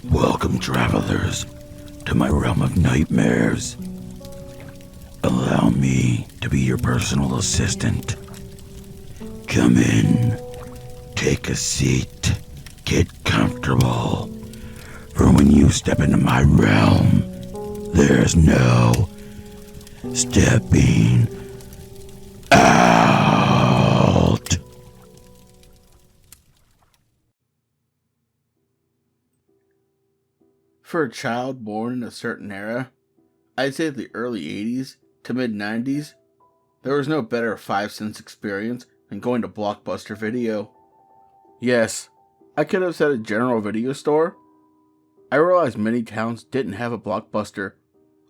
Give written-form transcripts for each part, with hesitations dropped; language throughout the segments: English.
Welcome, travelers, to my realm of nightmares. Allow me to be your personal assistant. Come in, take a seat, get comfortable. For when you step into my realm, there's no stepping out. For a child born in a certain era, I'd say the early 80s to mid 90s, there was no better 5-cents experience than going to Blockbuster Video. Yes, I could have said a general video store. I realized many towns didn't have a Blockbuster,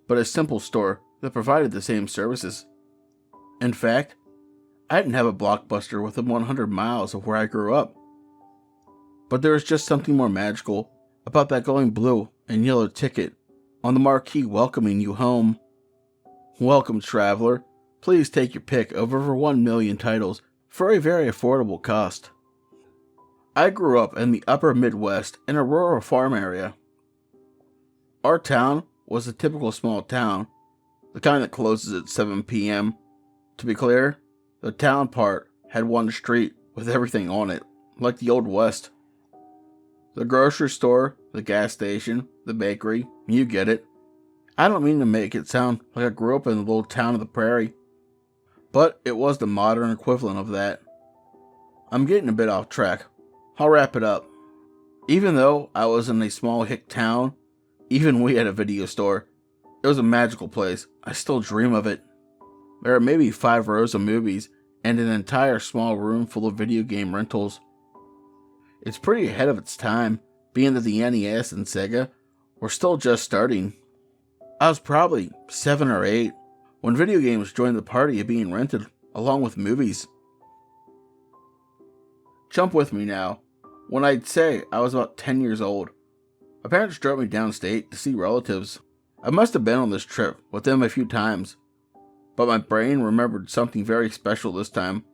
but a simple store that provided the same services. In fact, I didn't have a Blockbuster within 100 miles of where I grew up. But there was just something more magical about that glowing blue and yellow ticket on the marquee welcoming you home. Welcome, traveler. Please take your pick of over 1 million titles for a very affordable cost. I grew up in the upper Midwest in a rural farm area. Our town was a typical small town, the kind that closes at 7 p.m. To be clear, the town part had one street with everything on it, like the Old West. The grocery store, the gas station, the bakery, you get it. I don't mean to make it sound like I grew up in the little town of the prairie, but it was the modern equivalent of that. I'm getting a bit off track. I'll wrap it up. Even though I was in a small hick town, even we had a video store. It was a magical place. I still dream of it. There are maybe 5 rows of movies and an entire small room full of video game rentals. It's pretty ahead of its time, being that the NES and Sega were still just starting. I was probably 7 or 8 when video games joined the party of being rented along with movies. Jump with me now. When I'd say I was about 10 years old, my parents drove me downstate to see relatives. I must have been on this trip with them a few times, but my brain remembered something very special this time.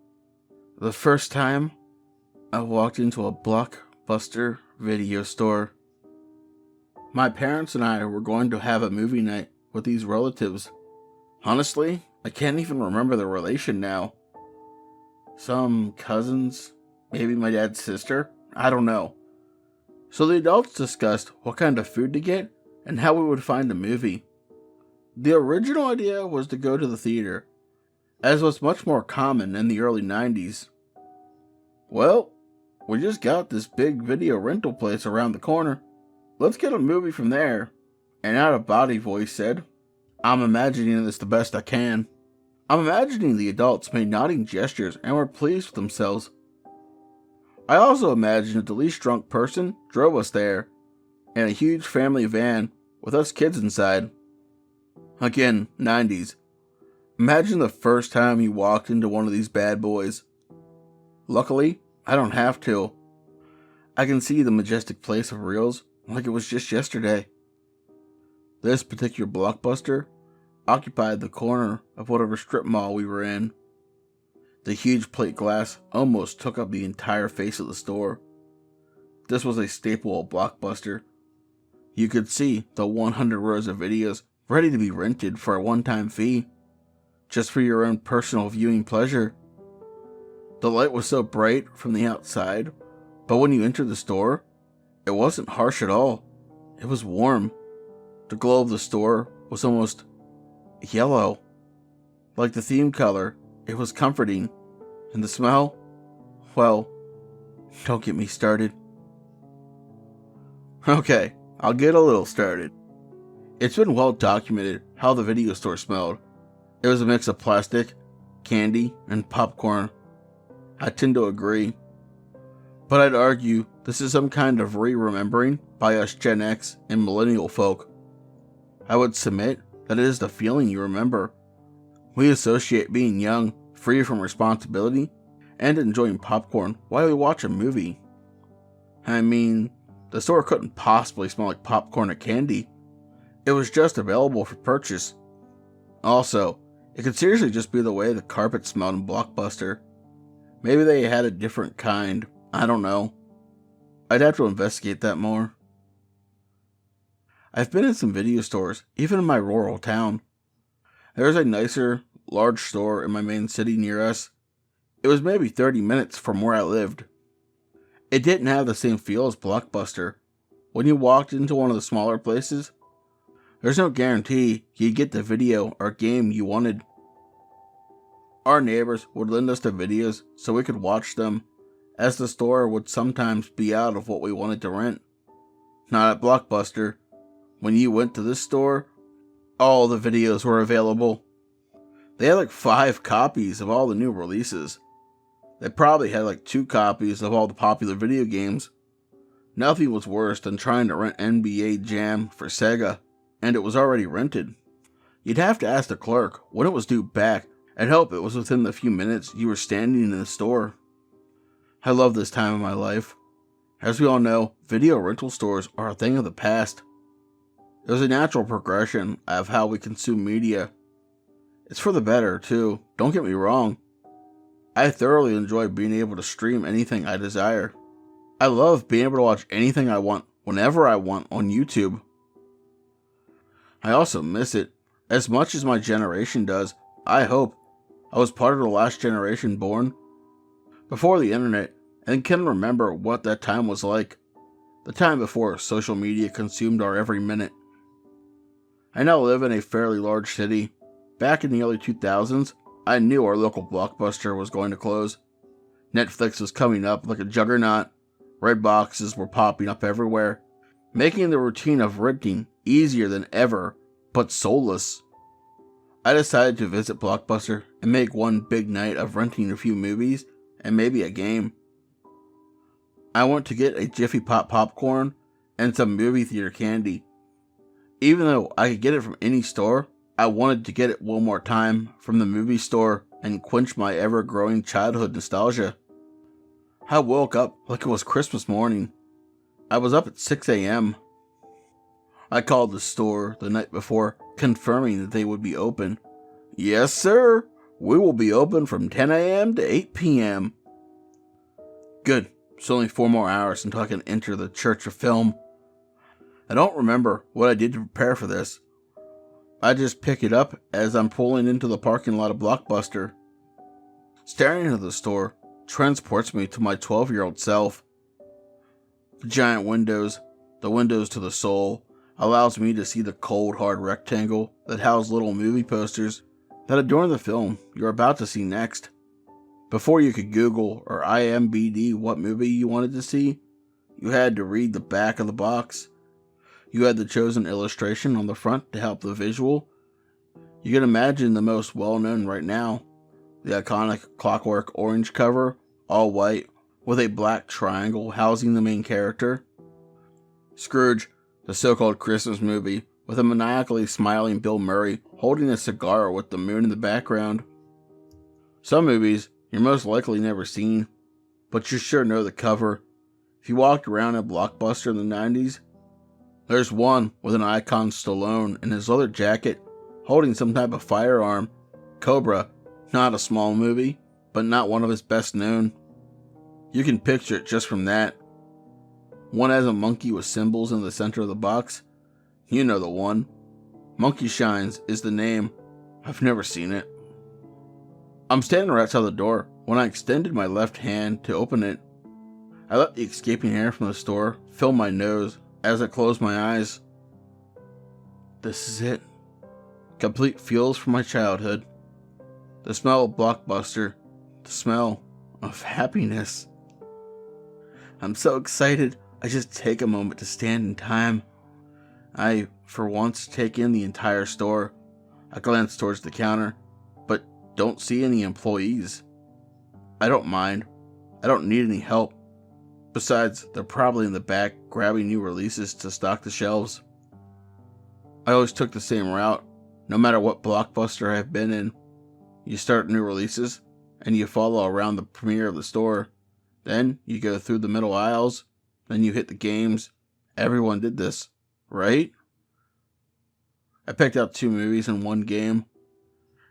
The first time I walked into a Blockbuster video store. My parents and I were going to have a movie night with these relatives. Honestly, I can't even remember the relation now. Some cousins, maybe my dad's sister, I don't know. So the adults discussed what kind of food to get and how we would find a movie. The original idea was to go to the theater, as was much more common in the early 90s. Well, we just got this big video rental place around the corner. Let's get a movie from there. An out-of-body voice said, I'm imagining this the best I can. I'm imagining the adults made nodding gestures and were pleased with themselves. I also imagined the least drunk person drove us there, in a huge family van with us kids inside. Again, 90s. Imagine the first time you walked into one of these bad boys. Luckily, I don't have to. I can see the majestic place of reels like it was just yesterday. This particular Blockbuster occupied the corner of whatever strip mall we were in. The huge plate glass almost took up the entire face of the store. This was a staple of Blockbuster. You could see the 100 rows of videos ready to be rented for a one-time fee, just for your own personal viewing pleasure. The light was so bright from the outside, but when you entered the store, it wasn't harsh at all. It was warm. The glow of the store was almost yellow. Like the theme color, it was comforting. And the smell? Well, don't get me started. Okay, I'll get a little started. It's been well documented how the video store smelled. It was a mix of plastic, candy, and popcorn. I tend to agree. But I'd argue this is some kind of re-remembering by us Gen X and millennial folk. I would submit that it is the feeling you remember. We associate being young, free from responsibility, and enjoying popcorn while we watch a movie. I mean, the store couldn't possibly smell like popcorn or candy. It was just available for purchase. Also, it could seriously just be the way the carpet smelled in Blockbuster. Maybe they had a different kind. I don't know. I'd have to investigate that more. I've been in some video stores, even in my rural town. There's a nicer, large store in my main city near us. It was maybe 30 minutes from where I lived. It didn't have the same feel as Blockbuster. When you walked into one of the smaller places, there's no guarantee you'd get the video or game you wanted. Our neighbors would lend us the videos so we could watch them, as the store would sometimes be out of what we wanted to rent. Not at Blockbuster. When you went to this store, all the videos were available. They had like 5 copies of all the new releases. They probably had like 2 copies of all the popular video games. Nothing was worse than trying to rent NBA Jam for Sega, and it was already rented. You'd have to ask the clerk when it was due back and hope it was within the few minutes you were standing in the store. I love this time of my life. As we all know, video rental stores are a thing of the past. It was a natural progression of how we consume media. It's for the better, too, don't get me wrong. I thoroughly enjoy being able to stream anything I desire. I love being able to watch anything I want, whenever I want, on YouTube. I also miss it, as much as my generation does. I hope I was part of the last generation born before the internet, and can remember what that time was like. The time before social media consumed our every minute. I now live in a fairly large city. Back in the early 2000s, I knew our local Blockbuster was going to close. Netflix was coming up like a juggernaut. Red boxes were popping up everywhere, making the routine of renting easier than ever, but soulless. I decided to visit Blockbuster and make one big night of renting a few movies and maybe a game. I went to get a Jiffy Pop popcorn and some movie theater candy. Even though I could get it from any store, I wanted to get it one more time from the movie store and quench my ever-growing childhood nostalgia. I woke up like it was Christmas morning. I was up at 6 a.m. I called the store the night before, confirming that they would be open. Yes, sir. We will be open from 10 a.m. to 8 p.m. Good. It's only 4 more hours until I can enter the Church of Film. I don't remember what I did to prepare for this. I just pick it up as I'm pulling into the parking lot of Blockbuster. Staring into the store transports me to my 12-year-old self. The giant windows, the windows to the soul, allows me to see the cold, hard rectangle that housed little movie posters that adorn the film you're about to see next. Before you could Google or IMDb what movie you wanted to see, you had to read the back of the box. You had the chosen illustration on the front to help the visual. You can imagine the most well-known right now, the iconic clockwork orange cover, all white, with a black triangle housing the main character. Scrooge, the so-called Christmas movie, with a maniacally smiling Bill Murray holding a cigar with the moon in the background. Some movies you're most likely never seen, but you sure know the cover. If you walked around a Blockbuster in the 90s, there's one with an icon Stallone in his leather jacket holding some type of firearm. Cobra, not a small movie, but not one of his best known. You can picture it just from that. One has a monkey with symbols in the center of the box. You know the one. Monkey Shines is the name. I've never seen it. I'm standing right outside the door when I extended my left hand to open it. I let the escaping air from the store fill my nose as I closed my eyes. This is it. Complete feels from my childhood. The smell of Blockbuster. The smell of happiness. I'm so excited, I just take a moment to stand in time. I, for once, take in the entire store. I glance towards the counter, but don't see any employees. I don't mind. I don't need any help. Besides, they're probably in the back grabbing new releases to stock the shelves. I always took the same route, no matter what Blockbuster I've been in. You start new releases, and you follow around the premiere of the store. Then you go through the middle aisles, then you hit the games. Everyone did this, right? I picked out 2 movies and 1 game.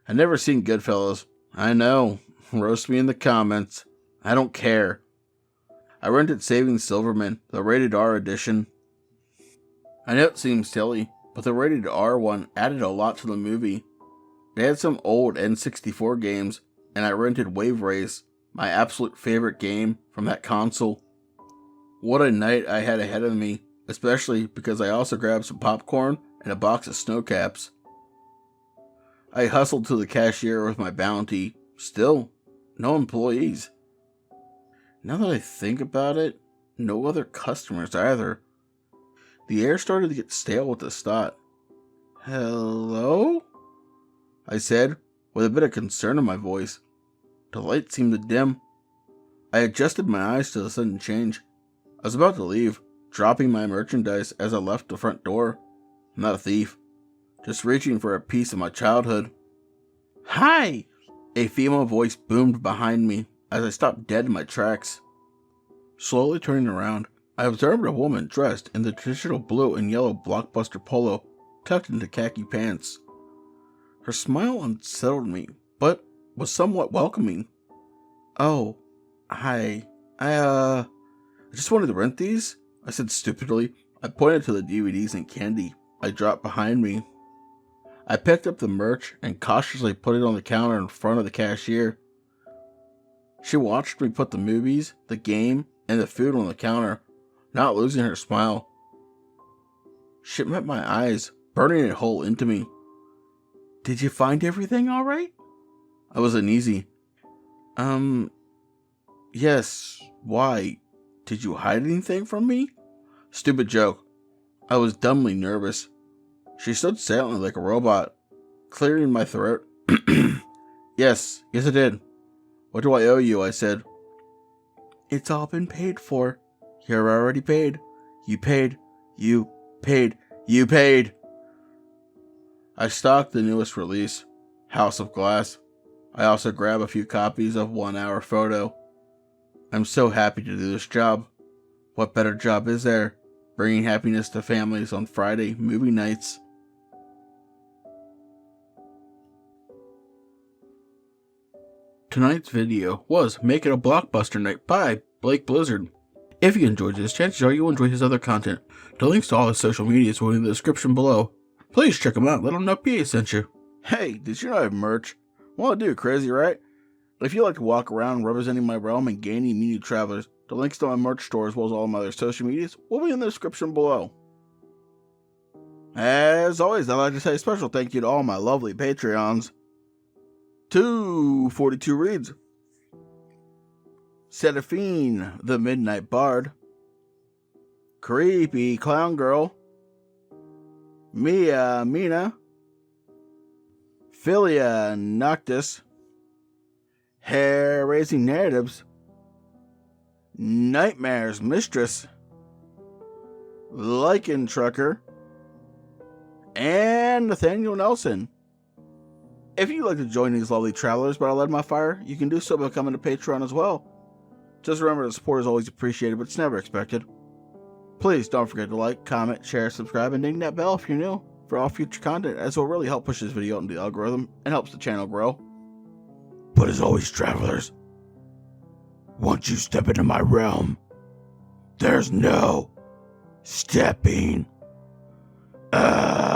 I never seen Goodfellas. I know. Roast me in the comments. I don't care. I rented Saving Silverman, the rated R edition. I know it seems silly, but the rated R one added a lot to the movie. They had some old N64 games, and I rented Wave Race, my absolute favorite game from that console. What a night I had ahead of me, especially because I also grabbed some popcorn and a box of snow caps. I hustled to the cashier with my bounty. Still, no employees. Now that I think about it, no other customers either. The air started to get stale with this thought. Hello? I said, with a bit of concern in my voice. The light seemed to dim. I adjusted my eyes to the sudden change. I was about to leave, dropping my merchandise as I left the front door. I'm not a thief, just reaching for a piece of my childhood. Hi! A female voice boomed behind me as I stopped dead in my tracks. Slowly turning around, I observed a woman dressed in the traditional blue and yellow Blockbuster polo, tucked into khaki pants. Her smile unsettled me, but was somewhat welcoming. Oh, hi. I just wanted to rent these, I said stupidly. I pointed to the DVDs and candy I dropped behind me. I picked up the merch and cautiously put it on the counter in front of the cashier. She watched me put the movies, the game, and the food on the counter, not losing her smile. She met my eyes, burning a hole into me. Did you find everything all right? I was uneasy. Yes, why? Did you hide anything from me? Stupid joke. I was dumbly nervous. She stood silently like a robot, clearing my throat. Yes, I did. What do I owe you? I said. It's all been paid for. You're already paid. You paid. You paid. You paid. I stocked the newest release, House of Glass. I also grabbed a few copies of 1 Hour Photo. I'm so happy to do this job. What better job is there? Bringing happiness to families on Friday movie nights. Tonight's video was Make It a Blockbuster Night by Blake Blizzard. If you enjoyed this, chances are you'll enjoy his other content. The links to all his social medias will be in the description below. Please check him out. Let him know PA sent you. Hey, did you know I have merch? Well, I do, crazy, right? If you like to walk around representing my realm and gaining new travelers, the links to my merch store as well as all of my other social medias will be in the description below. As always, I'd like to say a special thank you to all my lovely Patreons. 242 reads. Seraphine, the Midnight Bard. Creepy Clown Girl. Mia Mina. Philia Noctis. Hair-raising narratives. Nightmare's Mistress. Lichen Trucker. And Nathaniel Nelson. If you'd like to join these lovely travelers but I led my fire, you can do so by becoming a Patreon as well. Just remember the support is always appreciated, but it's never expected. Please don't forget to like, comment, share, subscribe, and ding that bell if you're new for all future content, as it will really help push this video out into the algorithm and helps the channel grow. But as always, travelers, once you step into my realm, there's no stepping out.